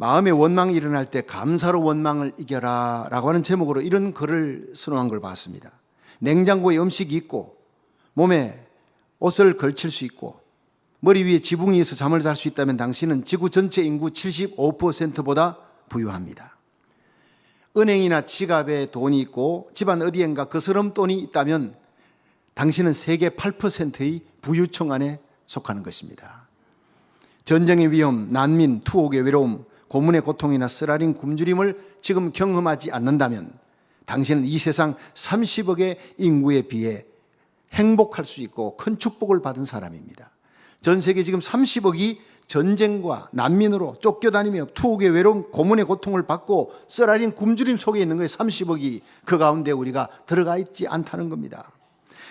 마음의 원망이 일어날 때 감사로 원망을 이겨라 라고 하는 제목으로 이런 글을 선호한 걸 봤습니다. 냉장고에 음식이 있고 몸에 옷을 걸칠 수 있고 머리 위에 지붕이 있어 잠을 잘 수 있다면 당신은 지구 전체 인구 75%보다 부유합니다. 은행이나 지갑에 돈이 있고 집안 어디엔가 거스름돈이 있다면 당신은 세계 8%의 부유층 안에 속하는 것입니다. 전쟁의 위험, 난민, 투옥의 외로움, 고문의 고통이나 쓰라린 굶주림을 지금 경험하지 않는다면 당신은 이 세상 30억의 인구에 비해 행복할 수 있고 큰 축복을 받은 사람입니다. 전 세계 지금 30억이 전쟁과 난민으로 쫓겨다니며 투옥의 외로움, 고문의 고통을 받고 쓰라린 굶주림 속에 있는 거예요. 30억이 그 가운데 우리가 들어가 있지 않다는 겁니다.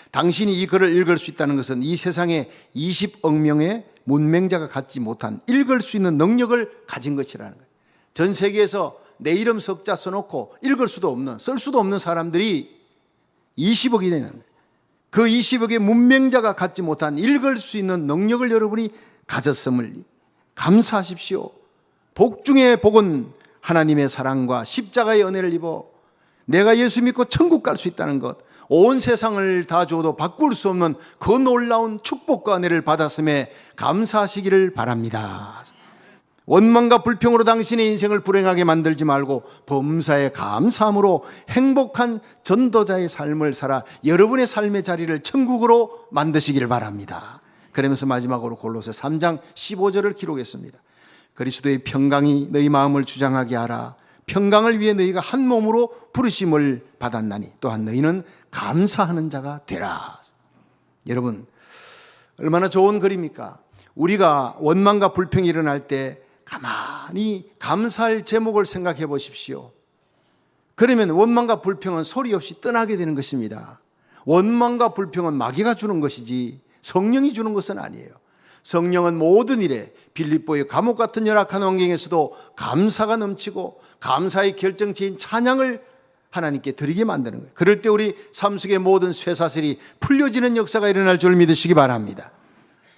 당신이 이 글을 읽을 수 있다는 것은 이 세상에 20억 명의 문맹자가 갖지 못한 읽을 수 있는 능력을 가진 것이라는 거예요. 전 세계에서 내 이름 석자 써놓고 읽을 수도 없는, 쓸 수도 없는 사람들이 20억이 되는 거예요. 그 20억의 문맹자가 갖지 못한 읽을 수 있는 능력을 여러분이 가졌음을 감사하십시오. 복 중에 복은 하나님의 사랑과 십자가의 은혜를 입어 내가 예수 믿고 천국 갈 수 있다는 것, 온 세상을 다 줘도 바꿀 수 없는 그 놀라운 축복과 은혜를 받았음에 감사하시기를 바랍니다. 원망과 불평으로 당신의 인생을 불행하게 만들지 말고 범사에 감사함으로 행복한 전도자의 삶을 살아 여러분의 삶의 자리를 천국으로 만드시기를 바랍니다. 그러면서 마지막으로 골로새 3장 15절을 기록했습니다. 그리스도의 평강이 너희 마음을 주장하게 하라. 평강을 위해 너희가 한 몸으로 부르심을 받았나니 또한 너희는 감사하는 자가 되라. 여러분, 얼마나 좋은 글입니까? 우리가 원망과 불평이 일어날 때 가만히 감사할 제목을 생각해 보십시오. 그러면 원망과 불평은 소리 없이 떠나게 되는 것입니다. 원망과 불평은 마귀가 주는 것이지 성령이 주는 것은 아니에요. 성령은 모든 일에 빌립보의 감옥 같은 열악한 환경에서도 감사가 넘치고 감사의 결정체인 찬양을 하나님께 드리게 만드는 거예요. 그럴 때 우리 삶 속의 모든 쇠사슬이 풀려지는 역사가 일어날 줄 믿으시기 바랍니다.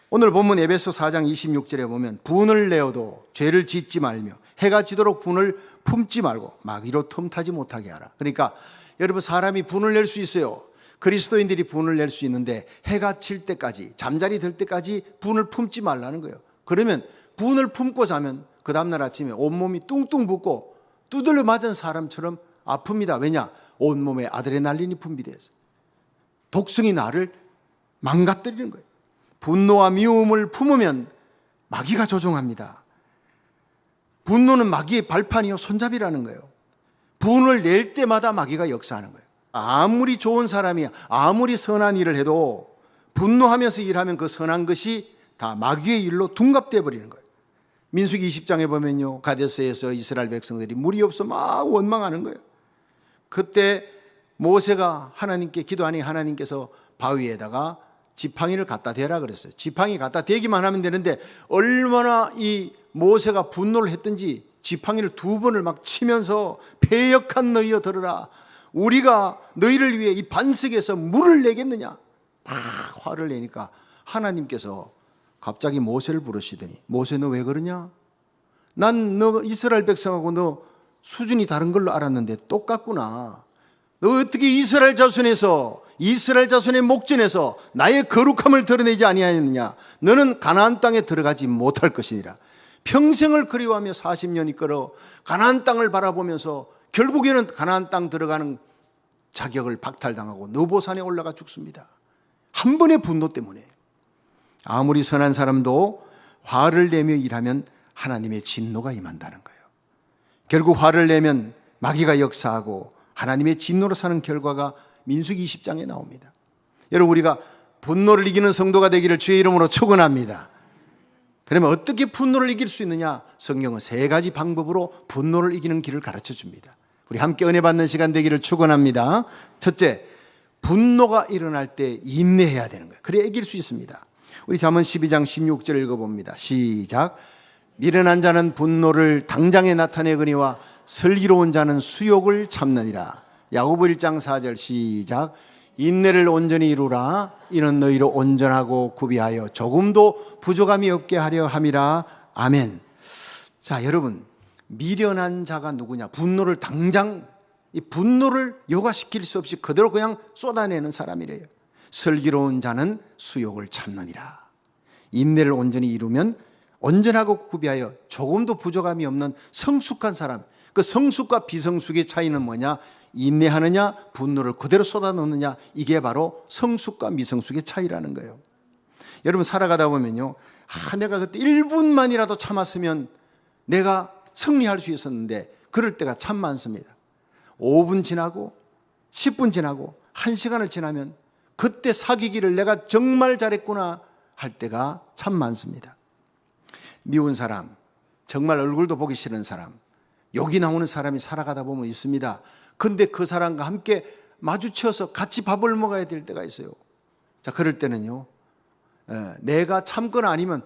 오늘 본문 에베소 4장 26절에 보면 분을 내어도 죄를 짓지 말며 해가 지도록 분을 품지 말고 마귀로 틈타지 못하게 하라. 그러니까 여러분, 사람이 분을 낼 수 있어요. 그리스도인들이 분을 낼 수 있는데 해가 칠 때까지, 잠자리 들 때까지 분을 품지 말라는 거예요. 그러면 분을 품고 자면 그 다음날 아침에 온몸이 뚱뚱 붓고 두들려 맞은 사람처럼 아픕니다. 왜냐? 온몸에 아드레날린이 분비돼서 독성이 나를 망가뜨리는 거예요. 분노와 미움을 품으면 마귀가 조종합니다. 분노는 마귀의 발판이요 손잡이라는 거예요. 분을 낼 때마다 마귀가 역사하는 거예요. 아무리 좋은 사람이 아무리 선한 일을 해도 분노하면서 일하면 그 선한 것이 다 마귀의 일로 둔갑되어 버리는 거예요. 민수기 20장에 보면요, 가데스에서 이스라엘 백성들이 물이 없어 막 원망하는 거예요. 그때 모세가 하나님께 기도하니 하나님께서 바위에다가 지팡이를 갖다 대라 그랬어요. 지팡이 갖다 대기만 하면 되는데 얼마나 이 모세가 분노를 했든지 지팡이를 2번을 막 치면서 패역한 너희여 들으라. 우리가 너희를 위해 이 반석에서 물을 내겠느냐. 막 화를 내니까 하나님께서 갑자기 모세를 부르시더니 모세 너 왜 그러냐? 난 너 이스라엘 백성하고 너 수준이 다른 걸로 알았는데 똑같구나. 너 어떻게 이스라엘 자손에서 이스라엘 자손의 목전에서 나의 거룩함을 드러내지 아니하였느냐. 너는 가나안 땅에 들어가지 못할 것이니라. 평생을 그리워하며 40년이 끌어 가나안 땅을 바라보면서 결국에는 가나안 땅 들어가는 자격을 박탈당하고 느보산에 올라가 죽습니다. 한 번의 분노 때문에. 아무리 선한 사람도 화를 내며 일하면 하나님의 진노가 임한다는 거예요. 결국 화를 내면 마귀가 역사하고 하나님의 진노로 사는 결과가 민수기 20장에 나옵니다. 여러분, 우리가 분노를 이기는 성도가 되기를 주의 이름으로 축원합니다. 그러면 어떻게 분노를 이길 수 있느냐? 성경은 3가지 방법으로 분노를 이기는 길을 가르쳐 줍니다. 우리 함께 은혜 받는 시간 되기를 축원합니다. 첫째, 분노가 일어날 때 인내해야 되는 거예요. 그래야 이길 수 있습니다. 우리 잠언 12장 16절 읽어봅니다. 시작. 미련한 자는 분노를 당장에 나타내거니와 슬기로운 자는 수욕을 참느니라. 야고보 1장 4절 시작. 인내를 온전히 이루라. 이는 너희로 온전하고 구비하여 조금도 부족함이 없게 하려 함이라. 아멘. 자, 여러분, 미련한 자가 누구냐? 분노를 당장, 이 분노를 여과시킬 수 없이 그대로 그냥 쏟아내는 사람이래요. 슬기로운 자는 수욕을 참느니라. 인내를 온전히 이루면 온전하고 구비하여 조금도 부족함이 없는 성숙한 사람. 그 성숙과 비성숙의 차이는 뭐냐? 인내하느냐, 분노를 그대로 쏟아놓느냐, 이게 바로 성숙과 미성숙의 차이라는 거예요. 여러분 살아가다 보면요, 내가 그때 1분만이라도 참았으면 내가 승리할 수 있었는데 그럴 때가 참 많습니다. 5분 지나고 10분 지나고 1시간을 지나면 그때 사귀기를 내가 정말 잘했구나 할 때가 참 많습니다. 미운 사람, 정말 얼굴도 보기 싫은 사람, 욕이 나오는 사람이 살아가다 보면 있습니다. 근데 그 사람과 함께 마주쳐서 같이 밥을 먹어야 될 때가 있어요. 자, 그럴 때는요, 내가 참거나 아니면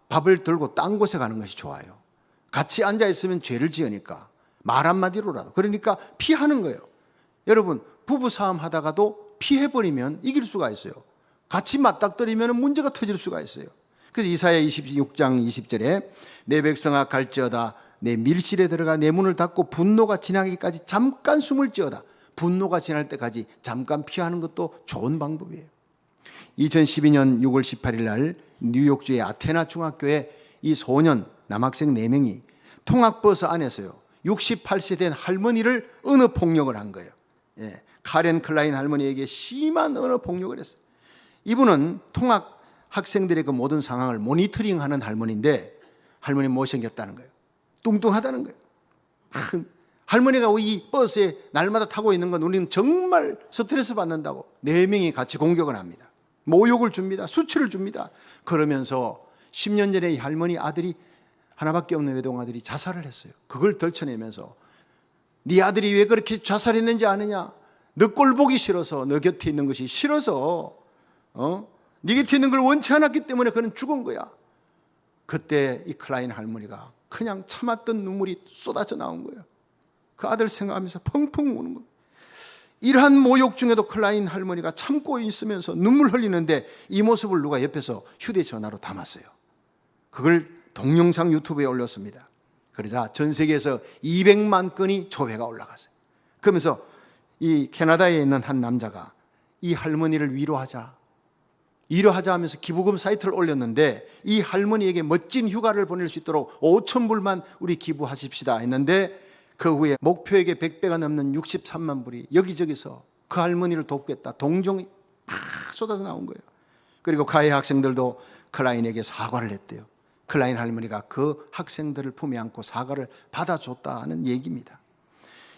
밥을 들고 딴 곳에 가는 것이 좋아요. 같이 앉아 있으면 죄를 지으니까 말 한마디로라도, 그러니까 피하는 거예요. 여러분 부부싸움 하다가도 피해버리면 이길 수가 있어요. 같이 맞닥뜨리면 문제가 터질 수가 있어요. 그래서 이사야 26장 20절에 내 백성아 갈지어다 내 밀실에 들어가 내 문을 닫고 분노가 지나기까지 잠깐 숨을 지어다. 분노가 지날 때까지 잠깐 피하는 것도 좋은 방법이에요. 2012년 6월 18일 날 뉴욕주의 아테나 중학교에 이 소년 남학생 4명이 통학버스 안에서요 68세 된 할머니를 언어폭력을 한 거예요. 카렌 클라인 할머니에게 심한 언어폭력을 했어요. 이분은 통학 학생들의 그 모든 상황을 모니터링하는 할머니인데 할머니 못생겼다는 거예요. 뚱뚱하다는 거예요. 할머니가 이 버스에 날마다 타고 있는 건 우리는 정말 스트레스 받는다고 4명이 같이 공격을 합니다. 모욕을 줍니다. 수치를 줍니다. 그러면서 10년 전에 이 할머니 아들이 하나밖에 없는 외동아들이 자살을 했어요. 그걸 덜쳐내면서 네 아들이 왜 그렇게 자살했는지 아느냐? 너 꼴 보기 싫어서, 너 곁에 있는 것이 싫어서, 네 곁에 있는 걸 원치 않았기 때문에 그는 죽은 거야. 그때 이 클라인 할머니가 그냥 참았던 눈물이 쏟아져 나온 거예요. 그 아들 생각하면서 펑펑 우는 거예요. 이러한 모욕 중에도 클라인 할머니가 참고 있으면서 눈물 흘리는데 이 모습을 누가 옆에서 휴대전화로 담았어요. 그걸 동영상 유튜브에 올렸습니다. 그러자 전 세계에서 200만 건이 조회가 올라갔어요. 그러면서 이 캐나다에 있는 한 남자가 이 할머니를 위로하자 하면서 기부금 사이트를 올렸는데 이 할머니에게 멋진 휴가를 보낼 수 있도록 5,000불만 우리 기부하십시다 했는데 그 후에 목표액의 100배가 넘는 63만 불이 여기저기서 그 할머니를 돕겠다 동정이 막 쏟아져 나온 거예요. 그리고 가해 학생들도 클라인에게 사과를 했대요. 클라인 할머니가 그 학생들을 품에 안고 사과를 받아줬다는 얘기입니다.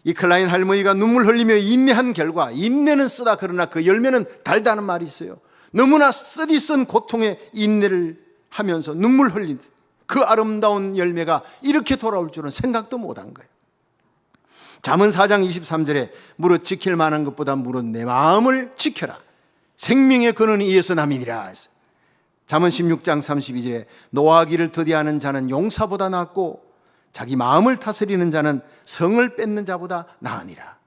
이 클라인 할머니가 눈물 흘리며 인내한 결과, 인내는 쓰다 그러나 그 열매는 달다는 말이 있어요. 너무나 쓰디쓴 고통에 인내를 하면서 눈물 흘린 그 아름다운 열매가 이렇게 돌아올 줄은 생각도 못한 거예요. 잠언 4장 23절에 무릇 지킬 만한 것보다 무릇 내 마음을 지켜라. 생명의 근원이 이에서 남이니라 했어요. 잠언 16장 32절에 노하기를 더디하는 자는 용사보다 낫고 자기 마음을 다스리는 자는 성을 뺏는 자보다 나으니라.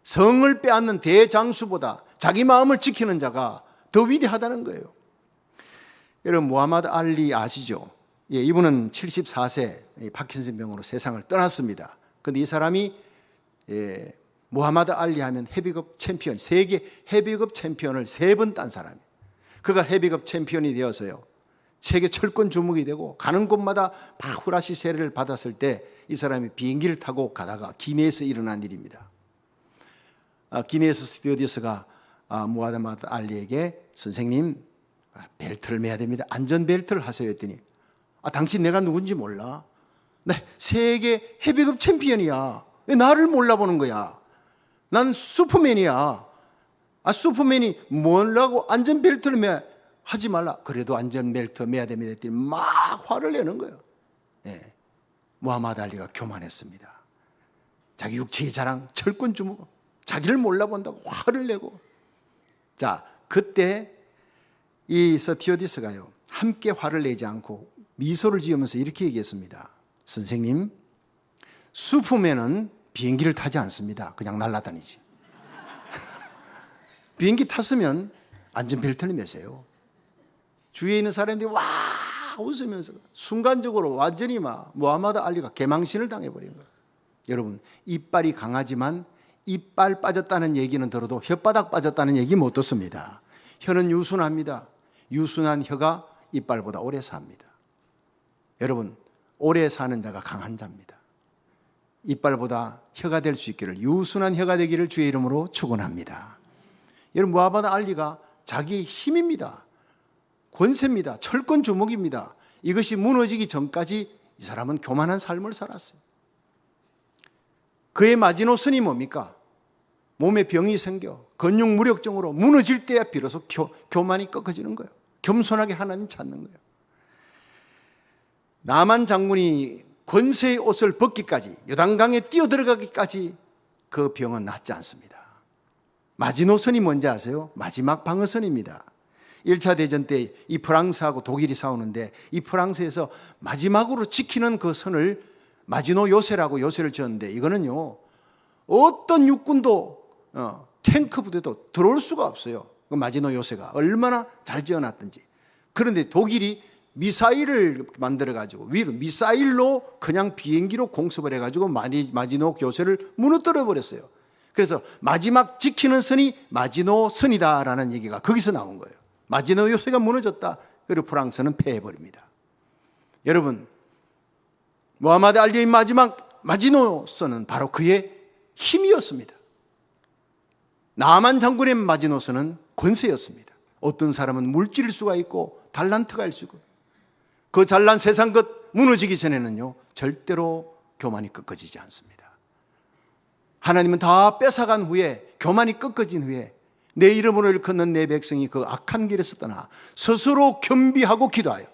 성을 빼앗는 대장수보다 자기 마음을 지키는 자가 더 위대하다는 거예요. 여러분 무하마드 알리 아시죠? 이분은 74세 파킨슨 병으로 세상을 떠났습니다. 그런데 이 사람이 무하마드 알리 하면 헤비급 챔피언, 세계 헤비급 챔피언을 3번 딴 사람이에요. 그가 헤비급 챔피언이 되어서요 세계 철권 주목이 되고 가는 곳마다 후라시 세례를 받았을 때 이 사람이 비행기를 타고 가다가 기내에서 일어난 일입니다. 기내에서 스튜어디스가 무하마드 알리에게 선생님 벨트를 매야 됩니다. 안전벨트를 하세요 했더니 당신 내가 누군지 몰라? 네, 세계 헤비급 챔피언이야. 왜 나를 몰라보는 거야? 난 슈퍼맨이야. 슈퍼맨이 뭐라고 안전벨트를 매? 하지 말라. 그래도 안전벨트 매야 됩니다 했더니 막 화를 내는 거예요. 무하마드 알리가 교만했습니다. 자기 육체의 자랑, 철권 주목, 자기를 몰라본다고 화를 내고. 자, 그때 이 스튜어디스가요 함께 화를 내지 않고 미소를 지으면서 이렇게 얘기했습니다. 선생님, 슈퍼맨은 비행기를 타지 않습니다. 그냥 날아다니지. 비행기 탔으면 안전벨트를 매세요. 주위에 있는 사람들이 와 웃으면서 순간적으로 완전히 무하마드 알리가 개망신을 당해버린 거예요. 여러분, 이빨이 강하지만 이빨 빠졌다는 얘기는 들어도 혓바닥 빠졌다는 얘기 못 듣습니다. 혀는 유순합니다. 유순한 혀가 이빨보다 오래 삽니다. 여러분, 오래 사는 자가 강한 자입니다. 이빨보다 혀가 될 수 있기를, 유순한 혀가 되기를 주의 이름으로 축원합니다. 여러분, 무하마드 알리가 자기의 힘입니다. 권세입니다. 철권 주목입니다. 이것이 무너지기 전까지 이 사람은 교만한 삶을 살았어요. 그의 마지노선이 뭡니까? 몸에 병이 생겨 근육 무력증으로 무너질 때야 비로소 교만이 꺾어지는 거예요. 겸손하게 하나님 찾는 거예요. 나만 장군이 권세의 옷을 벗기까지, 요단강에 뛰어들어가기까지 그 병은 낫지 않습니다. 마지노선이 뭔지 아세요? 마지막 방어선입니다. 1차 대전 때 이 프랑스하고 독일이 싸우는데 이 프랑스에서 마지막으로 지키는 그 선을 마지노 요새라고 요새를 지었는데, 이거는요 어떤 육군도 탱크 부대도 들어올 수가 없어요. 그 마지노 요새가 얼마나 잘 지어놨든지. 그런데 독일이 미사일을 만들어가지고 미사일로 그냥 비행기로 공습을 해가지고 마지노 요새를 무너뜨려 버렸어요. 그래서 마지막 지키는 선이 마지노 선이다라는 얘기가 거기서 나온 거예요. 마지노 요새가 무너졌다. 그리고 프랑스는 패해버립니다. 여러분, 무하마드 알리의 마지막 마지노 선은 바로 그의 힘이었습니다. 나만 장군의 마지노 선은 권세였습니다. 어떤 사람은 물질일 수가 있고 달란트가 일 수가 있고, 그 잘난 세상 것 무너지기 전에는요 절대로 교만이 꺾어지지 않습니다. 하나님은 다 뺏어간 후에, 교만이 꺾어진 후에 내 이름으로 일컫는 내 백성이 그 악한 길에서 떠나 스스로 겸비하고 기도하여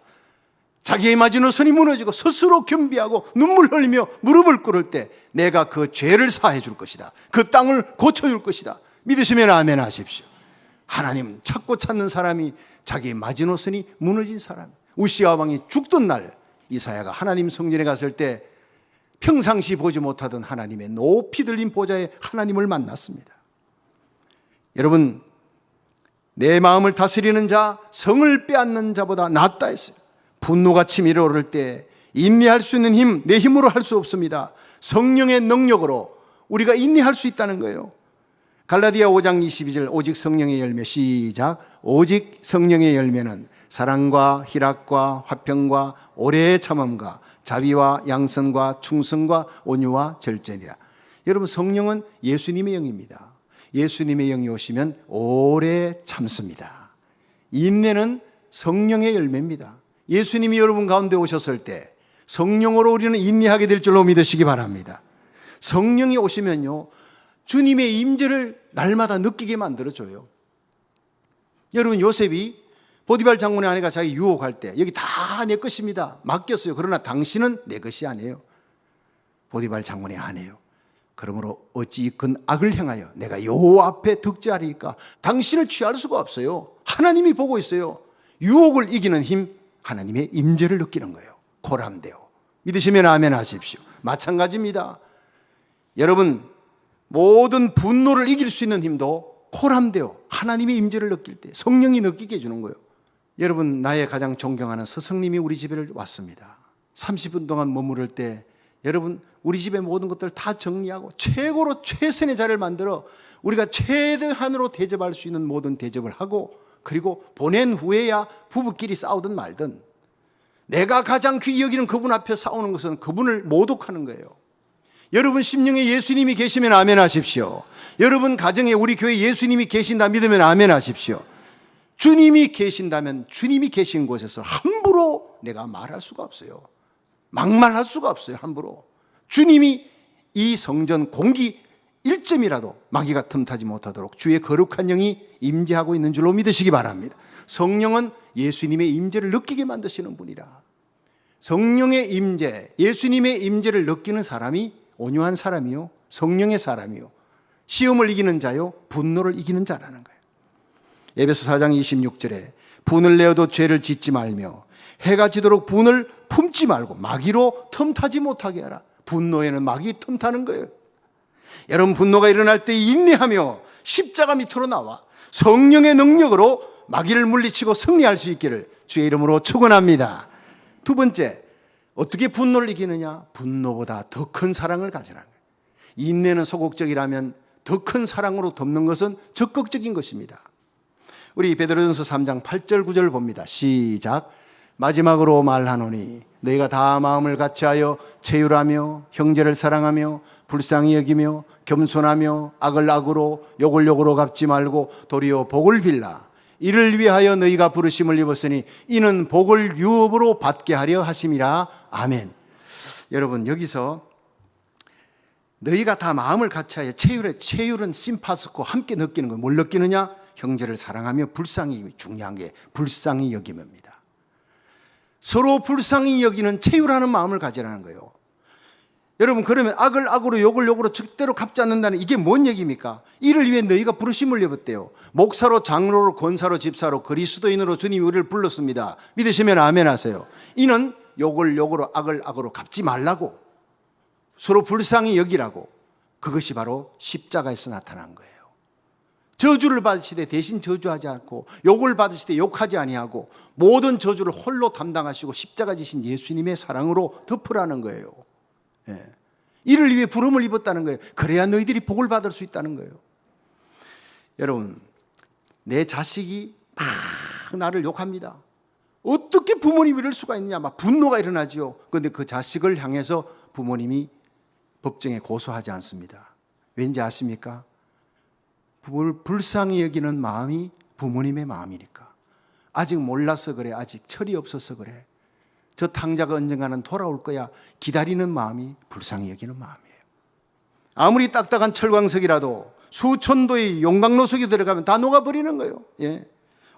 자기의 마지노선이 무너지고 스스로 겸비하고 눈물 흘리며 무릎을 꿇을 때 내가 그 죄를 사해 줄 것이다. 그 땅을 고쳐줄 것이다. 믿으시면 아멘 하십시오. 하나님 찾고 찾는 사람이 자기의 마지노선이 무너진 사람. 우시아 왕이 죽던 날 이사야가 하나님 성전에 갔을 때 평상시 보지 못하던 하나님의 높이 들린 보좌에 하나님을 만났습니다. 여러분, 내 마음을 다스리는 자, 성을 빼앗는 자보다 낫다 했어요. 분노가 치밀어 오를 때 인내할 수 있는 힘, 내 힘으로 할 수 없습니다. 성령의 능력으로 우리가 인내할 수 있다는 거예요. 갈라디아 5장 22절, 오직 성령의 열매, 시작. 오직 성령의 열매는 사랑과 희락과 화평과 오래 참음과 자비와 양선과 충성과 온유와 절제니라. 여러분, 성령은 예수님의 영입니다. 예수님의 영이 오시면 오래 참습니다. 인내는 성령의 열매입니다. 예수님이 여러분 가운데 오셨을 때 성령으로 우리는 인내하게 될 줄로 믿으시기 바랍니다. 성령이 오시면요 주님의 임재를 날마다 느끼게 만들어줘요. 여러분, 요셉이 보디발 장군의 아내가 자기 유혹할 때 여기 다 내 것입니다 맡겼어요. 그러나 당신은 내 것이 아니에요. 보디발 장군의 아내요. 그러므로 어찌 큰 악을 행하여 내가 여호와 앞에 득죄하리까. 당신을 취할 수가 없어요. 하나님이 보고 있어요. 유혹을 이기는 힘, 하나님의 임재를 느끼는 거예요. 고람되어. 믿으시면 아멘 하십시오. 마찬가지입니다. 여러분, 모든 분노를 이길 수 있는 힘도 고람되어 하나님의 임재를 느낄 때 성령이 느끼게 해주는 거예요. 여러분, 나의 가장 존경하는 스승님이 우리 집에 왔습니다. 30분 동안 머무를 때 여러분, 우리 집의 모든 것들을 다 정리하고 최고로 최선의 자리를 만들어 우리가 최대한으로 대접할 수 있는 모든 대접을 하고, 그리고 보낸 후에야 부부끼리 싸우든 말든 내가 가장 귀히 여기는 그분 앞에 싸우는 것은 그분을 모독하는 거예요. 여러분 심령에 예수님이 계시면 아멘 하십시오. 여러분 가정에 우리 교회 예수님이 계신다 믿으면 아멘 하십시오. 주님이 계신다면 주님이 계신 곳에서 함부로 내가 말할 수가 없어요. 막말할 수가 없어요. 함부로. 주님이 이 성전 공기 1점이라도 마귀가 틈타지 못하도록 주의 거룩한 영이 임재하고 있는 줄로 믿으시기 바랍니다. 성령은 예수님의 임재를 느끼게 만드시는 분이라. 성령의 임재, 예수님의 임재를 느끼는 사람이 온유한 사람이요, 성령의 사람이요, 시험을 이기는 자요, 분노를 이기는 자라는 거예요. 에베소 4장 26절에 분을 내어도 죄를 짓지 말며 해가 지도록 분을 품지 말고 마귀로 틈타지 못하게 하라. 분노에는 마귀 틈타는 거예요. 여러분, 분노가 일어날 때 인내하며 십자가 밑으로 나와 성령의 능력으로 마귀를 물리치고 승리할 수 있기를 주의 이름으로 축원합니다. 두 번째, 어떻게 분노를 이기느냐? 분노보다 더 큰 사랑을 가지라는 거예요. 인내는 소극적이라면 더 큰 사랑으로 덮는 것은 적극적인 것입니다. 우리 베드로전서 3장 8절 9절 봅니다. 시작. 마지막으로 말하노니 너희가 다 마음을 같이하여 체휼하며 형제를 사랑하며 불쌍히 여기며 겸손하며 악을 악으로 욕을 욕으로 갚지 말고 도리어 복을 빌라. 이를 위하여 너희가 부르심을 입었으니 이는 복을 유업으로 받게 하려 하심이라. 아멘. 여러분, 여기서 너희가 다 마음을 같이하여 체휼은 심파스코 함께 느끼는 거예요. 뭘 느끼느냐? 형제를 사랑하며 불쌍히, 중요한 게 불쌍히 여김입니다. 서로 불쌍히 여기는 체휼하는 마음을 가지라는 거예요. 여러분, 그러면 악을 악으로 욕을 욕으로 절대로 갚지 않는다는 이게 뭔 얘기입니까? 이를 위해 너희가 부르심을 입었대요. 목사로, 장로로, 권사로, 집사로, 그리스도인으로 주님이 우리를 불렀습니다. 믿으시면 아멘 하세요. 이는 욕을 욕으로 악을 악으로 갚지 말라고, 서로 불쌍히 여기라고. 그것이 바로 십자가에서 나타난 거예요. 저주를 받으시되 대신 저주하지 않고, 욕을 받으시되 욕하지 아니하고, 모든 저주를 홀로 담당하시고 십자가 지신 예수님의 사랑으로 덮으라는 거예요. 예. 이를 위해 부름을 입었다는 거예요. 그래야 너희들이 복을 받을 수 있다는 거예요. 여러분, 내 자식이 막 나를 욕합니다. 어떻게 부모님이 이럴 수가 있느냐, 막 분노가 일어나죠. 그런데 그 자식을 향해서 부모님이 법정에 고소하지 않습니다. 왠지 아십니까? 부모를 불쌍히 여기는 마음이 부모님의 마음이니까. 아직 몰라서 그래, 아직 철이 없어서 그래, 저 탕자가 언젠가는 돌아올 거야, 기다리는 마음이 불쌍히 여기는 마음이에요. 아무리 딱딱한 철광석이라도 수천도의 용광로 속에 들어가면 다 녹아버리는 거예요. 예.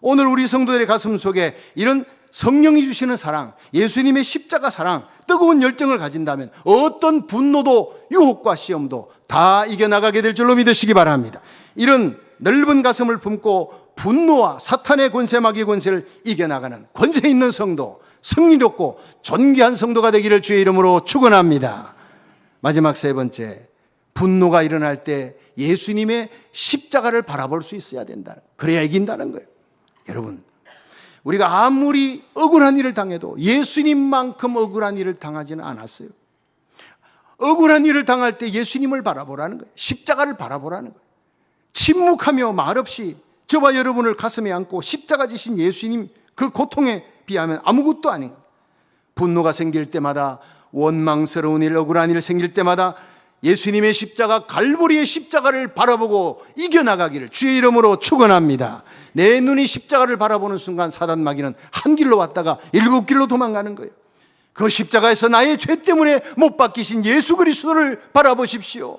오늘 우리 성도들의 가슴 속에 이런 성령이 주시는 사랑, 예수님의 십자가 사랑, 뜨거운 열정을 가진다면 어떤 분노도 유혹과 시험도 다 이겨나가게 될 줄로 믿으시기 바랍니다. 이런 넓은 가슴을 품고 분노와 사탄의 권세, 마귀의 권세를 이겨나가는 권세 있는 성도, 승리롭고 존귀한 성도가 되기를 주의 이름으로 축원합니다. 마지막 세 번째, 분노가 일어날 때 예수님의 십자가를 바라볼 수 있어야 된다. 그래야 이긴다는 거예요. 여러분, 우리가 아무리 억울한 일을 당해도 예수님만큼 억울한 일을 당하지는 않았어요. 억울한 일을 당할 때 예수님을 바라보라는 거예요. 십자가를 바라보라는 거예요. 침묵하며 말없이 저와 여러분을 가슴에 안고 십자가 지신 예수님 그 고통에 비하면 아무것도 아닌 거예요. 분노가 생길 때마다, 원망스러운 일, 억울한 일 생길 때마다 예수님의 십자가, 갈보리의 십자가를 바라보고 이겨나가기를 주의 이름으로 축원합니다. 내 눈이 십자가를 바라보는 순간 사단 마귀는 한 길로 왔다가 7길로 도망가는 거예요. 그 십자가에서 나의 죄 때문에 못 박히신 예수 그리스도를 바라보십시오.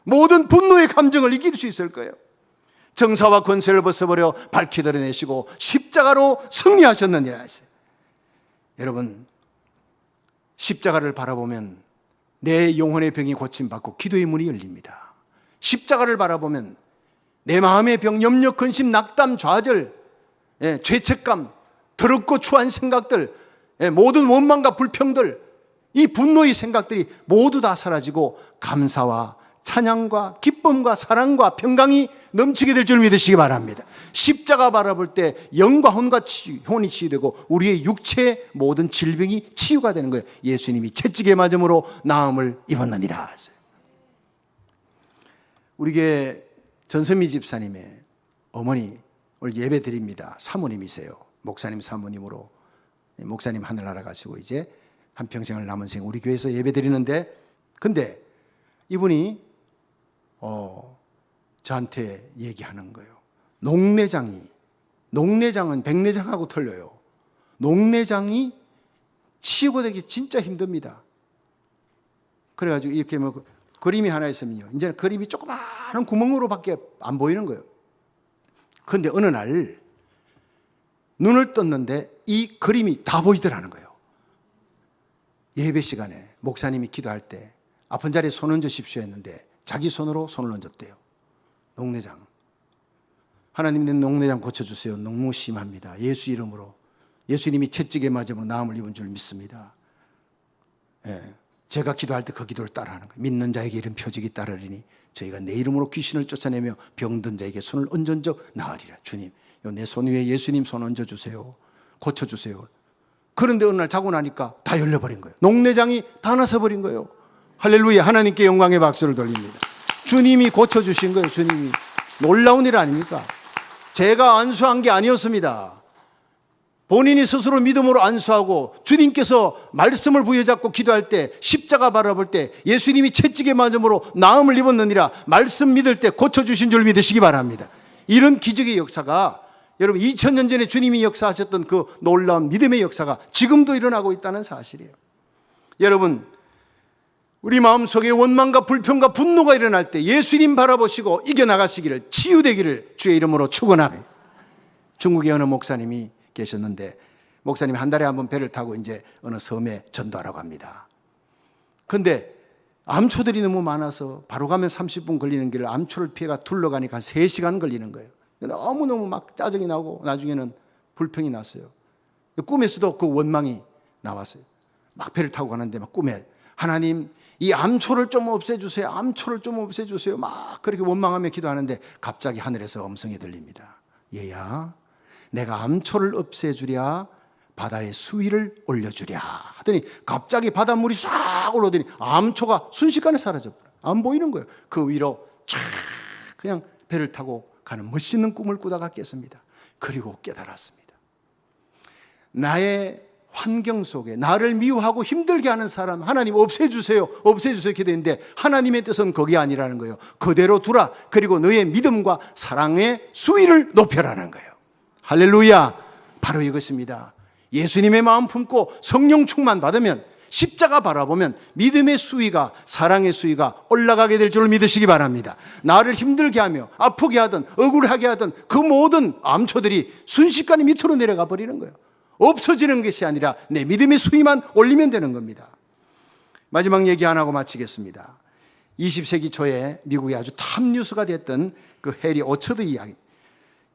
모든 분노의 감정을 이길 수 있을 거예요. 정사와 권세를 벗어버려 밝히 드러내시고 십자가로 승리하셨느니라 했어요. 여러분, 십자가를 바라보면 내 영혼의 병이 고침받고 기도의 문이 열립니다. 십자가를 바라보면 내 마음의 병, 염려, 근심, 낙담, 좌절, 죄책감, 더럽고 추한 생각들, 모든 원망과 불평들, 이 분노의 생각들이 모두 다 사라지고 감사와 찬양과 기쁨과 사랑과 평강이 넘치게 될 줄 믿으시기 바랍니다. 십자가 바라볼 때 영과 혼이 치유되고 우리의 육체의 모든 질병이 치유가 되는 거예요. 예수님이 채찍에 맞음으로 나음을 입었느니라 하세요. 우리 교회 전선미 집사님의 어머니 오늘 예배 드립니다. 사모님이세요. 목사님 사모님으로 목사님 하늘나라 가시고 이제 한평생을 남은 생 우리 교회에서 예배 드리는데, 근데 이분이 저한테 얘기하는 거예요. 녹내장은 백내장하고 틀려요. 녹내장이 치유되기 진짜 힘듭니다. 그래가지고 이렇게 뭐 그림이 하나 있으면요, 이제는 그림이 조그마한 구멍으로밖에 안 보이는 거예요. 그런데 어느 날 눈을 떴는데 이 그림이 다 보이더라는 거예요. 예배 시간에 목사님이 기도할 때 아픈 자리에 손 얹으십시오 했는데 자기 손으로 손을 얹었대요. 녹내장. 하나님, 내 녹내장 고쳐주세요. 너무 심합니다. 예수 이름으로. 예수님이 채찍에 맞으면 나음을 입은 줄 믿습니다. 제가 기도할 때 그 기도를 따라하는 거예요. 믿는 자에게 이런 표적이 따르리니 저희가 내 이름으로 귀신을 쫓아내며 병든 자에게 손을 얹은 적 나으리라. 주님, 내 손 위에 예수님 손 얹어주세요. 고쳐주세요. 그런데 어느 날 자고 나니까 다 열려버린 거예요. 녹내장이 다 나서버린 거예요. 할렐루야. 하나님께 영광의 박수를 돌립니다. 주님이 고쳐주신 거예요. 주님이. 놀라운 일 아닙니까? 제가 안수한 게 아니었습니다. 본인이 스스로 믿음으로 안수하고 주님께서 말씀을 부여잡고 기도할 때, 십자가 바라볼 때 예수님이 채찍에 맞음으로 나음을 입었느니라 말씀 믿을 때 고쳐주신 줄 믿으시기 바랍니다. 이런 기적의 역사가 여러분 2000년 전에 주님이 역사하셨던 그 놀라운 믿음의 역사가 지금도 일어나고 있다는 사실이에요. 여러분, 우리 마음속에 원망과 불평과 분노가 일어날 때 예수님 바라보시고 이겨나가시기를, 치유되기를 주의 이름으로 축원합니다. 중국의 어느 목사님이 계셨는데, 목사님이 한 달에 한 번 배를 타고 이제 어느 섬에 전도하러 갑니다. 근데 암초들이 너무 많아서 바로 가면 30분 걸리는 길을 암초를 피해가 둘러가니까 한 3시간 걸리는 거예요. 너무너무 막 짜증이 나고 나중에는 불평이 났어요. 꿈에서도 그 원망이 나왔어요. 막 배를 타고 가는데 막 꿈에, 하나님 이 암초를 좀 없애주세요. 암초를 좀 없애주세요. 막 그렇게 원망하며 기도하는데 갑자기 하늘에서 음성이 들립니다. 얘야, 내가 암초를 없애주랴 바다의 수위를 올려주랴 하더니 갑자기 바닷물이 싹 올라오더니 암초가 순식간에 사라져버려요. 안 보이는 거예요. 그 위로 쫙 그냥 배를 타고 가는 멋있는 꿈을 꾸다가 깼습니다. 그리고 깨달았습니다. 나의 환경 속에 나를 미워하고 힘들게 하는 사람 하나님 없애주세요, 없애주세요 기도했는데 하나님의 뜻은 그게 아니라는 거예요. 그대로 두라. 그리고 너의 믿음과 사랑의 수위를 높여라는 거예요. 할렐루야. 바로 이것입니다. 예수님의 마음 품고 성령 충만 받으면, 십자가 바라보면 믿음의 수위가, 사랑의 수위가 올라가게 될 줄 믿으시기 바랍니다. 나를 힘들게 하며 아프게 하든 억울하게 하든 그 모든 암초들이 순식간에 밑으로 내려가 버리는 거예요. 없어지는 것이 아니라 내 믿음의 수위만 올리면 되는 겁니다. 마지막 얘기 안 하고 마치겠습니다. 20세기 초에 미국에 아주 탑뉴스가 됐던 그 해리 오처드 이야기.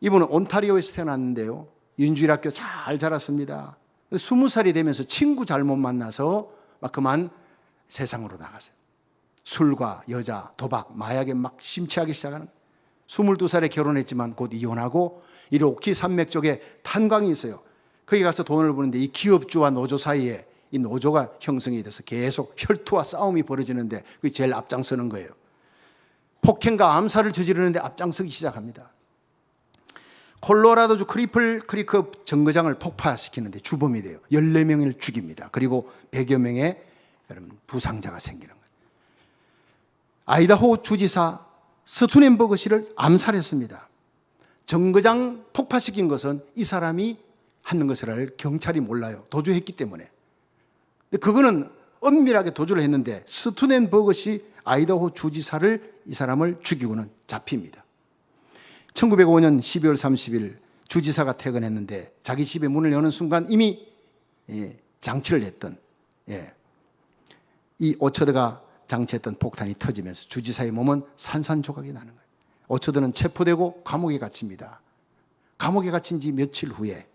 이분은 온타리오에서 태어났는데요, 윤주일학교 잘 자랐습니다. 20살이 되면서 친구 잘못 만나서 막 그만 세상으로 나가세요. 술과 여자, 도박, 마약에 막 심취하기 시작하는 거예요. 22살에 결혼했지만 곧 이혼하고 이 로키 산맥 쪽에 탄광이 있어요. 거기 가서 돈을 버는데 이 기업주와 노조 사이에 이 노조가 형성이 돼서 계속 혈투와 싸움이 벌어지는데 그게 제일 앞장서는 거예요. 폭행과 암살을 저지르는데 앞장서기 시작합니다. 콜로라도주 크리플 크리크 정거장을 폭파시키는데 주범이 돼요. 14명을 죽입니다. 그리고 100여 명의 여러분 부상자가 생기는 거예요. 아이다호 주지사 스투넨버그 씨를 암살했습니다. 정거장 폭파시킨 것은 이 사람이 하는 것을 경찰이 몰라요. 도주했기 때문에. 근데 그거는 엄밀하게 도주를 했는데 스투넨버그 씨 아이다호 주지사를, 이 사람을 죽이고는 잡힙니다. 1905년 12월 30일 주지사가 퇴근했는데 자기 집에 문을 여는 순간 이미 장치를 했던 이 오처드가 장치했던 폭탄이 터지면서 주지사의 몸은 산산조각이 나는 거예요. 오처드는 체포되고 감옥에 갇힙니다. 감옥에 갇힌 지 며칠 후에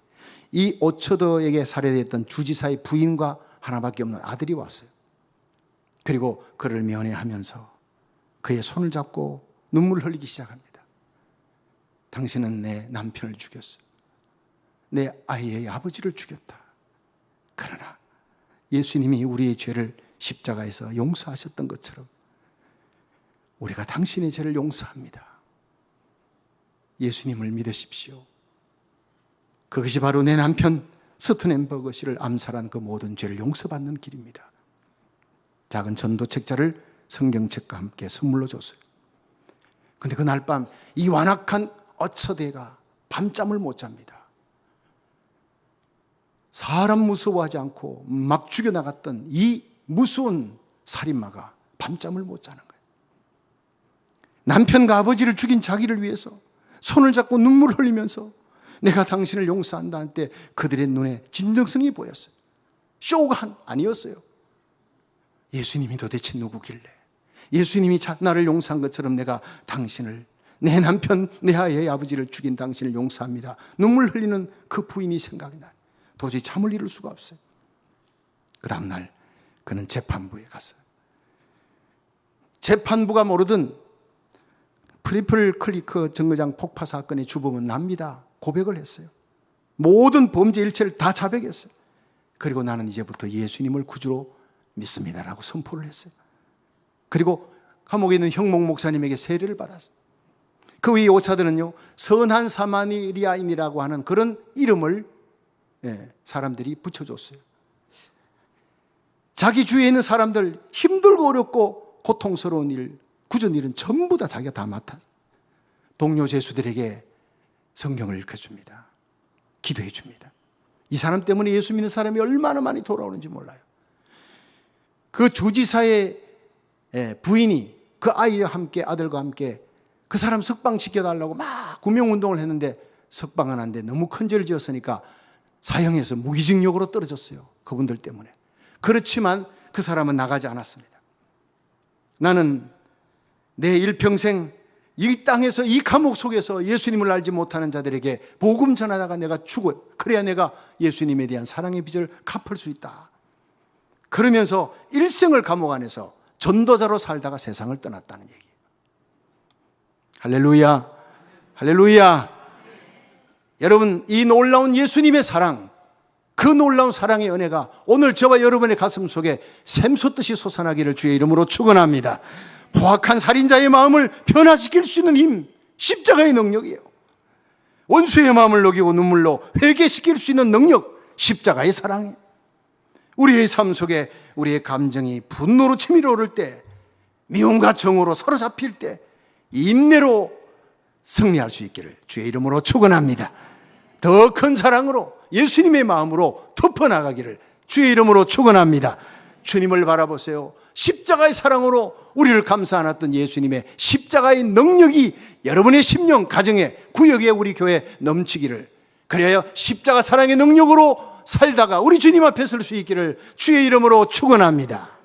이 오처드에게 살해됐던 주지사의 부인과 하나밖에 없는 아들이 왔어요. 그리고 그를 면회하면서 그의 손을 잡고 눈물을 흘리기 시작합니다. 당신은 내 남편을 죽였어. 내 아이의 아버지를 죽였다. 그러나 예수님이 우리의 죄를 십자가에서 용서하셨던 것처럼 우리가 당신의 죄를 용서합니다. 예수님을 믿으십시오. 그것이 바로 내 남편 스투넨버그 씨를 암살한 그 모든 죄를 용서받는 길입니다. 작은 전도책자를 성경책과 함께 선물로 줬어요. 그런데 그날 밤 이 완악한 오처드가 밤잠을 못 잡니다. 사람 무서워하지 않고 막 죽여나갔던 이 무서운 살인마가 밤잠을 못 자는 거예요. 남편과 아버지를 죽인 자기를 위해서 손을 잡고 눈물을 흘리면서 내가 당신을 용서한다 할 때 그들의 눈에 진정성이 보였어요. 쇼가 아니었어요. 예수님이 도대체 누구길래, 예수님이 나를 용서한 것처럼 내가 당신을, 내 남편, 내 아이의 아버지를 죽인 당신을 용서합니다. 눈물 흘리는 그 부인이 생각이 나요. 도저히 잠을 이룰 수가 없어요. 그 다음날 그는 재판부에 갔어요. 재판부가 모르던 트리플 클리크 정거장 폭파 사건의 주범은 납니다. 고백을 했어요. 모든 범죄 일체를 다 자백했어요. 그리고 나는 이제부터 예수님을 구주로 믿습니다라고 선포를 했어요. 그리고 감옥에 있는 형목 목사님에게 세례를 받았어요. 그 위 오차들은요, 선한 사마리아인이라고 하는 그런 이름을 사람들이 붙여줬어요. 자기 주위에 있는 사람들, 힘들고 어렵고 고통스러운 일, 굳은 일은 전부 다 자기가 다 맡아 동료 제수들에게 성경을 읽혀줍니다. 기도해 줍니다. 이 사람 때문에 예수 믿는 사람이 얼마나 많이 돌아오는지 몰라요. 그 주지사의 부인이 그 아이와 함께, 아들과 함께 그 사람 석방시켜달라고 막 구명운동을 했는데 석방은 안 돼. 너무 큰 죄를 지었으니까 사형에서 무기징역으로 떨어졌어요. 그분들 때문에. 그렇지만 그 사람은 나가지 않았습니다. 나는 내 일평생 이 땅에서, 이 감옥 속에서 예수님을 알지 못하는 자들에게 복음 전하다가 내가 죽어요. 그래야 내가 예수님에 대한 사랑의 빚을 갚을 수 있다. 그러면서 일생을 감옥 안에서 전도자로 살다가 세상을 떠났다는 얘기예요. 할렐루야, 할렐루야. 여러분, 이 놀라운 예수님의 사랑, 그 놀라운 사랑의 은혜가 오늘 저와 여러분의 가슴 속에 샘솟듯이 솟아나기를 주의 이름으로 축원합니다. 포악한 살인자의 마음을 변화시킬 수 있는 힘, 십자가의 능력이에요. 원수의 마음을 녹이고 눈물로 회개시킬 수 있는 능력, 십자가의 사랑이에요. 우리의 삶 속에 우리의 감정이 분노로 치밀어 오를 때, 미움과 정오로 사로잡힐 때 인내로 승리할 수 있기를 주의 이름으로 축원합니다. 더 큰 사랑으로 예수님의 마음으로 덮어나가기를 주의 이름으로 축원합니다. 주님을 바라보세요. 십자가의 사랑으로 우리를 감싸 안았던 예수님의 십자가의 능력이 여러분의 심령, 가정에, 구역에, 우리 교회에 넘치기를, 그래야 십자가 사랑의 능력으로 살다가 우리 주님 앞에 설 수 있기를 주의 이름으로 축원합니다.